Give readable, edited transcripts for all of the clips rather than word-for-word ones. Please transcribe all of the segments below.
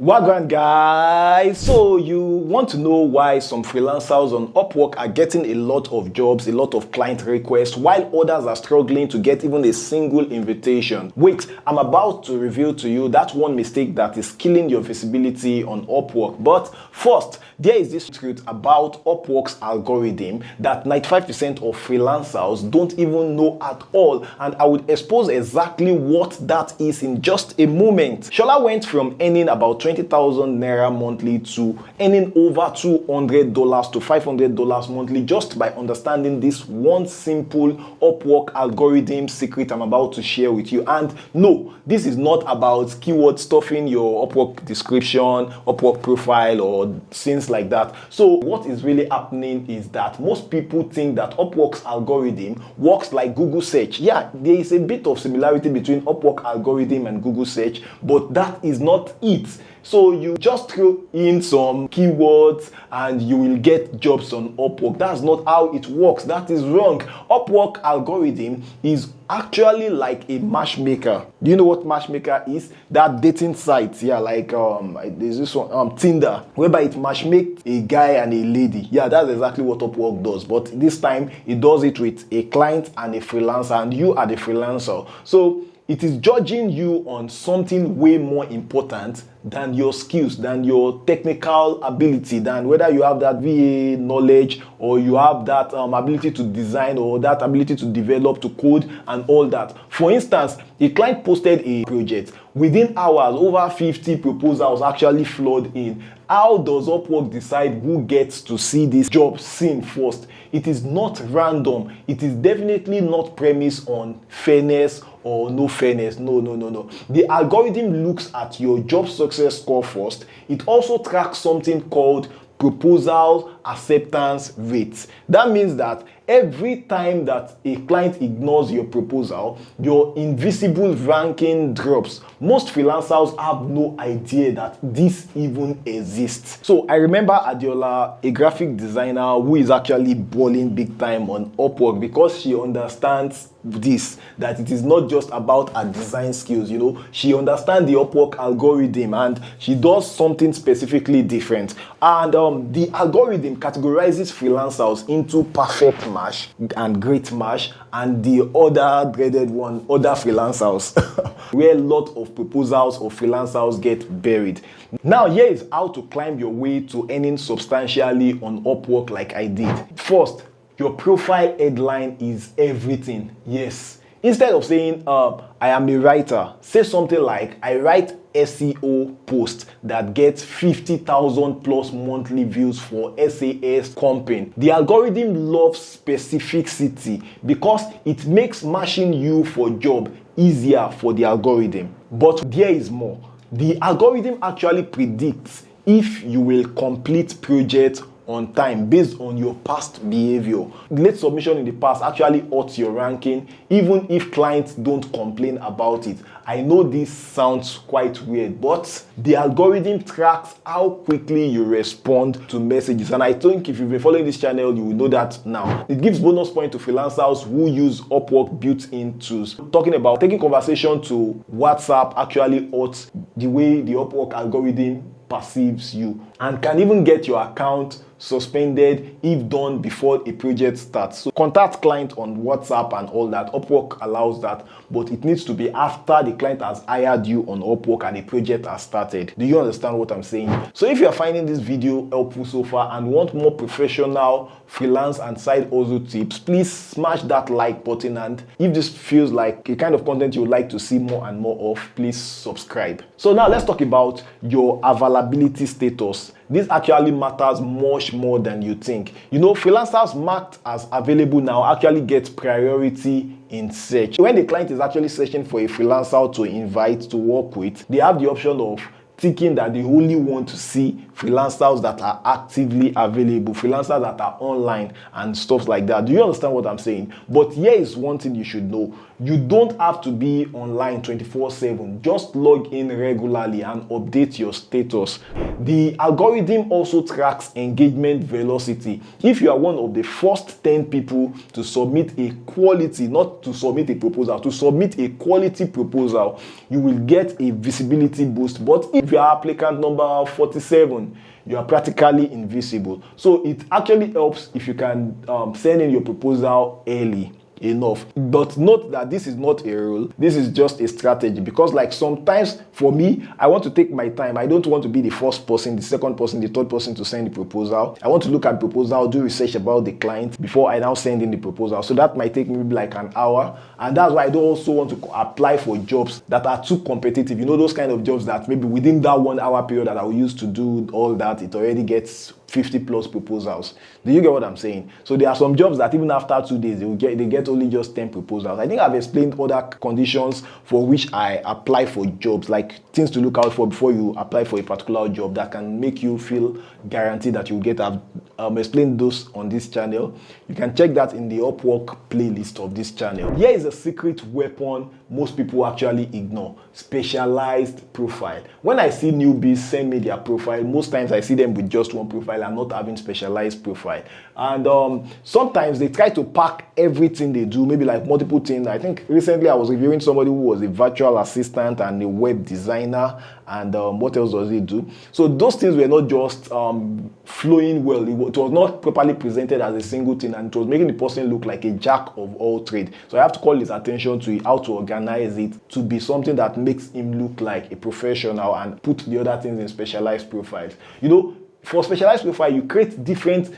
Wagwan guys, so you want to know why some freelancers on Upwork are getting a lot of jobs, a lot of client requests, while others are struggling to get even a single invitation. Wait, I'm about to reveal to you that one mistake that is killing your visibility on Upwork. But first, there is this truth about Upwork's algorithm that 95% of freelancers don't even know at all, and I would expose exactly what that is in just a moment. Shola went from earning about 20,000 naira monthly to earning over $200 to $500 monthly just by understanding this one simple Upwork algorithm secret I'm about to share with you. And no, this is not about keyword stuffing your Upwork description, Upwork profile, or things like that. So what is really happening is that most people think that Upwork's algorithm works like Google search. Yeah, there is a bit of similarity between Upwork algorithm and Google search, but that is not it. So you just throw in some keywords and you will get jobs on Upwork. That's not how it works. That is wrong. Upwork algorithm is actually like a matchmaker. Do you know what matchmaker is? That dating site, yeah, like there's this one, Tinder, whereby it matchmakes a guy and a lady. Yeah, that's exactly what Upwork does. But this time it does it with a client and a freelancer, and you are the freelancer. So it is judging you on something way more important than your skills, than your technical ability, than whether you have that VA knowledge or you have that ability to design or that ability to develop, to code and all that. For instance, a client posted a project. Within hours, over 50 proposals actually flowed in. How does Upwork decide who gets to see this job seen first? It is not random. It is definitely not premised on fairness or no fairness. No. The algorithm looks at your job success score first. It also tracks something called proposal acceptance rates. That means that every time that a client ignores your proposal, your invisible ranking drops. Most freelancers have no idea that this even exists. So I remember Adiola, a graphic designer who is actually balling big time on Upwork because she understands this, that it is not just about her design skills. She understands the Upwork algorithm and she does something specifically different. And the algorithm categorizes freelancers into perfect match and great match, and the other dreaded one, other freelancers, where a lot of proposals of freelancers get buried. Now, here is how to climb your way to earning substantially on Upwork like I did. First, your profile headline is everything. Yes. Instead of saying, I am a writer, say something like, I write SEO post that gets 50,000 plus monthly views for SAS company. The algorithm loves specificity because it makes matching you for job easier for the algorithm. But there is more. The algorithm actually predicts if you will complete projects on time based on your past behavior. Late submission in the past actually hurts your ranking even if clients don't complain about it. I know this sounds quite weird, but the algorithm tracks how quickly you respond to messages, and I think if you've been following this channel, you will know that now. It gives bonus points to freelancers who use Upwork built-in tools. Talking about taking conversation to WhatsApp actually hurts the way the Upwork algorithm perceives you and can even get your account suspended if done before a project starts. So contact client on WhatsApp and all that. Upwork allows that, but it needs to be after the client has hired you on Upwork and the project has started. Do you understand what I'm saying? So if you are finding this video helpful so far and want more professional freelance and side hustle tips, please smash that like button, and if this feels like a kind of content you would like to see more and more of, please subscribe. So now let's talk about your availability status. This actually matters much more than you think. Freelancers marked as available now actually get priority in search. When the client is actually searching for a freelancer to invite to work with, they have the option of thinking that they only want to see freelancers that are actively available, freelancers that are online and stuff like that. Do you understand what I'm saying? But here is one thing you should know. You don't have to be online 24/7. Just log in regularly and update your status. The algorithm also tracks engagement velocity. If you are one of the first 10 people to submit a quality, not to submit a proposal, to submit a quality proposal, you will get a visibility boost. But if you are applicant number 47, you are practically invisible. So it actually helps if you can send in your proposal early enough. But note that this is not a rule, this is just a strategy, because like sometimes for me, I want to take my time. I don't want to be the first person, the second person, the third person to send the proposal. I want to look at the proposal, do research about the client before I now send in the proposal. So that might take me maybe like an hour, and that's why I don't also want to apply for jobs that are too competitive. You know, those kind of jobs that maybe within that 1 hour period that I will use to do all that, it already gets 50 plus proposals. Do you get what I'm saying? So there are some jobs that even after 2 days they get only just 10 proposals. I think I've explained other conditions for which I apply for jobs, like things to look out for before you apply for a particular job that can make you feel guaranteed that you'll get. I've explained those on this channel. You can check that in the Upwork playlist of this channel. Here is a secret weapon most people actually ignore: specialized profile. When I see newbies send me their profile, most times I see them with just one profile and not having specialized profile. And sometimes they try to pack everything they do, maybe like multiple things. I think recently I was reviewing somebody who was a virtual assistant and a web designer, and what else does he do? So those things were not just flowing well. It was not properly presented as a single thing, and it was making the person look like a jack of all trades. So I have to call his attention to how to organize it to be something that makes him look like a professional and put the other things in specialized profiles. You know, for specialized profile, you create different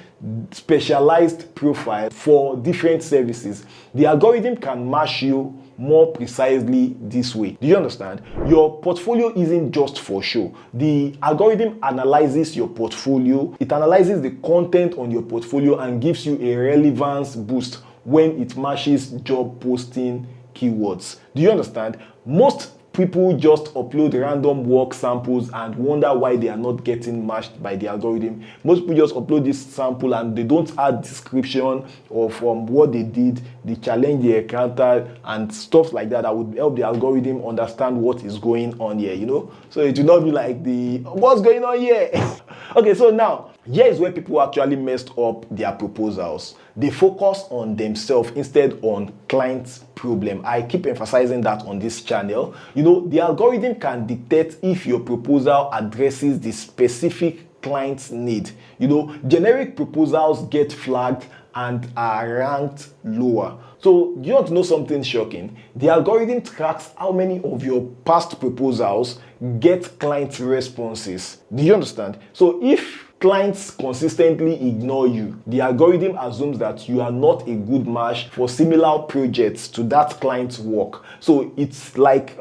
specialized profile for different services. The algorithm can match you more precisely this way. Do you understand? Your portfolio isn't just for show. The algorithm analyzes your portfolio. It analyzes the content on your portfolio and gives you a relevance boost when it matches job posting keywords. Do you understand? Most people just upload random work samples and wonder why they are not getting matched by the algorithm. Most people just upload this sample and they don't add description of what they did, the challenge they encountered, and stuff like that would help the algorithm understand what is going on here, you know? So it will not be like what's going on here? Okay, so now, here is where people actually messed up their proposals. They focus on themselves instead on client's problem. I keep emphasizing that on this channel. You know, the algorithm can detect if your proposal addresses the specific client's need. You know, generic proposals get flagged and are ranked lower. So you want to know something shocking? The algorithm tracks how many of your past proposals get client responses. Do you understand? So if clients consistently ignore you, the algorithm assumes that you are not a good match for similar projects to that client's work. So it's like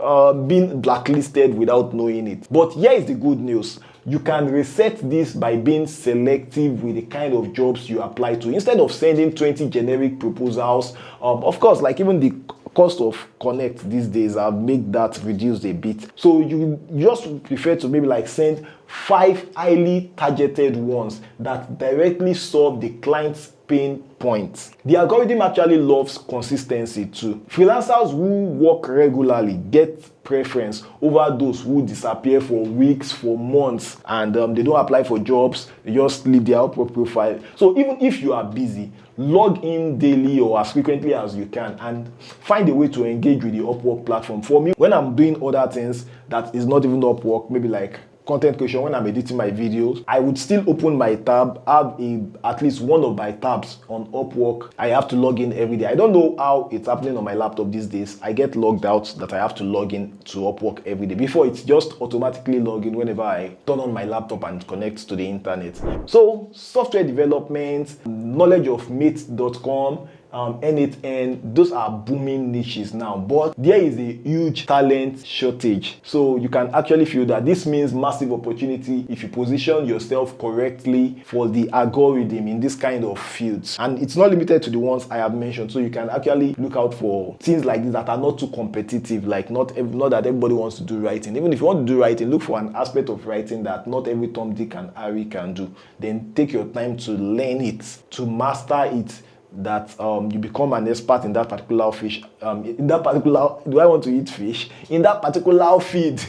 being blacklisted without knowing it. But here is the good news. You can reset this by being selective with the kind of jobs you apply to. Instead of sending 20 generic proposals, of course, like even the cost of connect these days, I've made that reduced a bit. So you just prefer to maybe like send 5 highly targeted ones that directly solve the client's pain points. The algorithm actually loves consistency too. Freelancers who work regularly get preference over those who disappear for weeks, for months, and they don't apply for jobs. They just leave their Upwork profile. So even if you are busy, log in daily or as frequently as you can and find a way to engage with the Upwork platform. For me, when I'm doing other things that is not even Upwork, maybe like content creation, when I'm editing my videos, I would still open my tab, have at least one of my tabs on Upwork. I have to log in every day. I don't know how it's happening on my laptop these days. I get logged out that I have to log in to Upwork every day. Before, it's just automatically log in whenever I turn on my laptop and connect to the internet. So software development, knowledge of mate.com, N8N, those are booming niches now, but there is a huge talent shortage. So you can actually feel that this means massive opportunity if you position yourself correctly for the algorithm in this kind of fields. And it's not limited to the ones I have mentioned. So you can actually look out for things like this that are not too competitive, like not that everybody wants to do writing. Even if you want to do writing, look for an aspect of writing that not every Tom, Dick, and Harry can do. Then take your time to learn it, to master it, that you become an expert in that particular fish, in that particular, do I want to eat fish? In that particular field.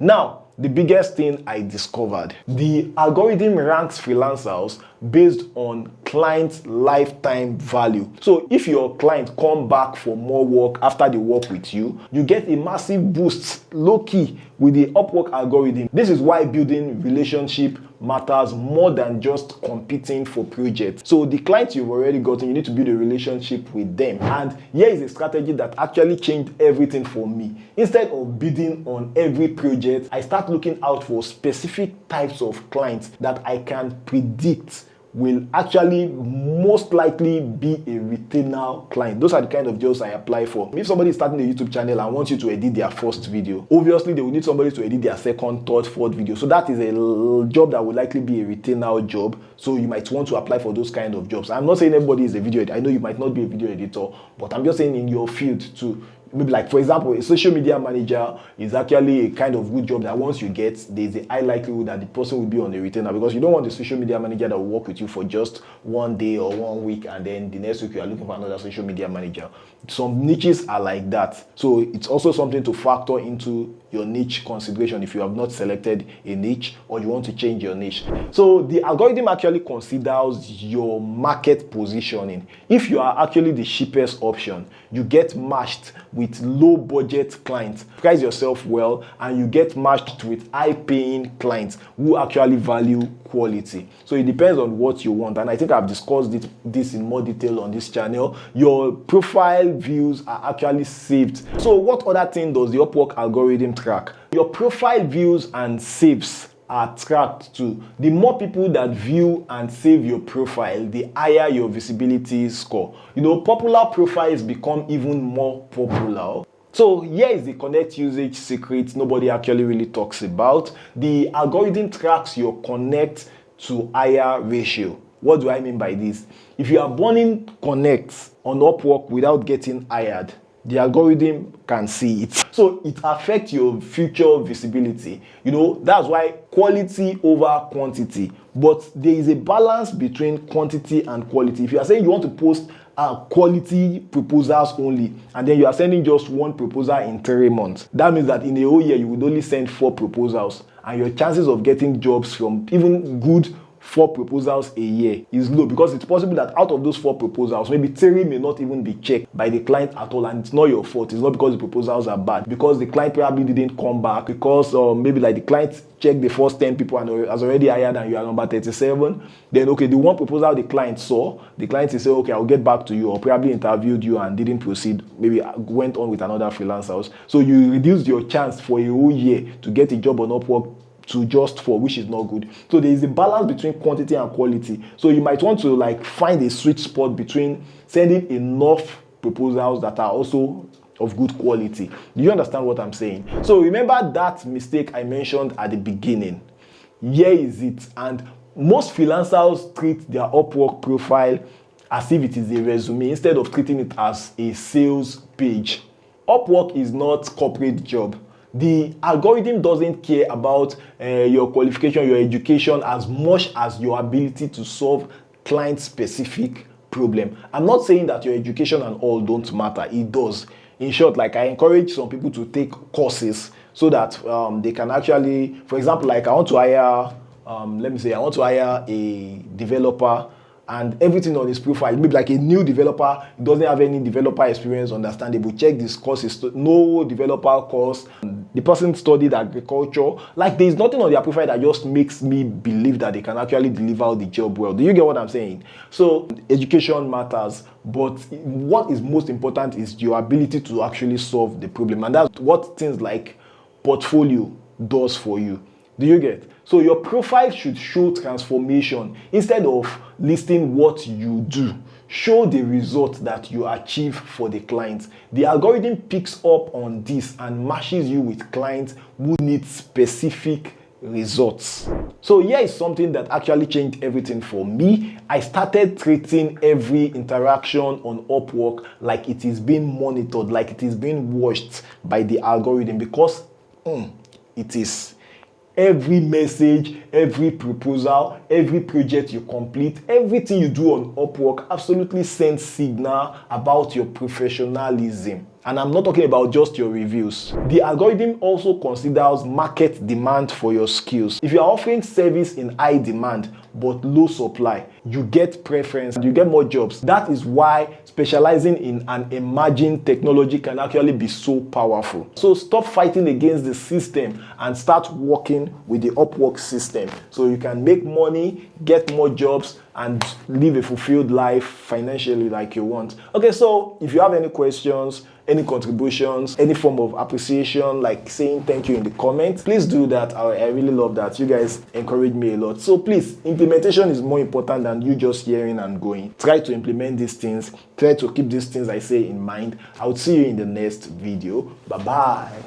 Now, the biggest thing I discovered, the algorithm ranks freelancers based on client lifetime value. So if your client come back for more work after they work with you, you get a massive boost low-key with the Upwork algorithm. This is why building relationship matters more than just competing for projects. So the clients you've already gotten, you need to build a relationship with them. And here is a strategy that actually changed everything for me. Instead of bidding on every project, I start looking out for specific types of clients that I can predict will actually most likely be a retainer client. Those are the kind of jobs I apply for. If somebody is starting a YouTube channel and wants you to edit their first video, obviously they will need somebody to edit their second, third, fourth video. So that is a job that will likely be a retainer job. So you might want to apply for those kind of jobs. I'm not saying everybody is a video editor. I know you might not be a video editor, but I'm just saying in your field too. Maybe like, for example, a social media manager is actually a kind of good job that once you get, there's a high likelihood that the person will be on a retainer, because you don't want a social media manager that will work with you for just one day or 1 week and then the next week you are looking for another social media manager. Some niches are like that. So it's also something to factor into your niche consideration if you have not selected a niche or you want to change your niche. So the algorithm actually considers your market positioning. If you are actually the cheapest option, you get matched with low budget clients. Price yourself well and you get matched with high paying clients who actually value quality. So it depends on what you want, and I think I've discussed this in more detail on this channel. Your profile views are actually saved. So what other thing does the Upwork algorithm track? Your profile views and saves are tracked too. The more people that view and save your profile, the higher your visibility score. You know, popular profiles become even more popular. So here is the connect usage secret nobody actually really talks about. The algorithm tracks your connect to hire ratio. What do I mean by this? If you are burning connects on Upwork without getting hired, the algorithm can see it. So it affects your future visibility. You know, that's why quality over quantity. But there is a balance between quantity and quality. If you are saying you want to post quality proposals only, and then you are sending just one proposal in 3 months, that means that in a whole year you would only send 4 proposals, and your chances of getting jobs from even good 4 proposals a year is low, because it's possible that out of those 4 proposals, maybe 3 may not even be checked by the client at all, and it's not your fault. It's not because the proposals are bad, because the client probably didn't come back, because maybe like the client checked the first 10 people and has already hired and you are number 37. Then okay, the one proposal the client saw, the client will say, okay, I'll get back to you, or probably interviewed you and didn't proceed, maybe went on with another freelancer. So you reduced your chance for a whole year to get a job on Upwork to just 4, which is not good. So there is a balance between quantity and quality. So you might want to like find a sweet spot between sending enough proposals that are also of good quality. Do you understand what I'm saying? So remember that mistake I mentioned at the beginning. Here is it. And most freelancers treat their Upwork profile as if it is a resume instead of treating it as a sales page. Upwork is not corporate job. The algorithm doesn't care about your qualification, your education, as much as your ability to solve client-specific problem. I'm not saying that your education and all don't matter. It does. In short, like I encourage some people to take courses so that they can actually, for example, like I want to hire, I want to hire a developer, and everything on his profile, maybe like a new developer, he doesn't have any developer experience, understandable. Check this course, is no developer course. The person studied agriculture. Like there's nothing on their profile that just makes me believe that they can actually deliver the job well. Do you get what I'm saying? So education matters, but what is most important is your ability to actually solve the problem. And that's what things like portfolio does for you. Do you get? So your profile should show transformation instead of listing what you do. Show the result that you achieve for the client. The algorithm picks up on this and matches you with clients who need specific results. So here is something that actually changed everything for me. I started treating every interaction on Upwork like it is being monitored, like it is being watched by the algorithm, because it is. Every message, every proposal, every project you complete, everything you do on Upwork absolutely sends signal about your professionalism. And I'm not talking about just your reviews. The algorithm also considers market demand for your skills. If you are offering service in high demand but low supply, you get preference, you get more jobs. That is why specializing in an emerging technology can actually be so powerful. So stop fighting against the system and start working with the Upwork system so you can make money, get more jobs, and live a fulfilled life financially like you want. Okay, so if you have any questions, any contributions, any form of appreciation, like saying thank you in the comments, please do that. I really love that. You guys encourage me a lot. So please, implementation is more important than you just hearing and going. Try to implement these things. Try to keep these things I say in mind. I will see you in the next video. Bye-bye.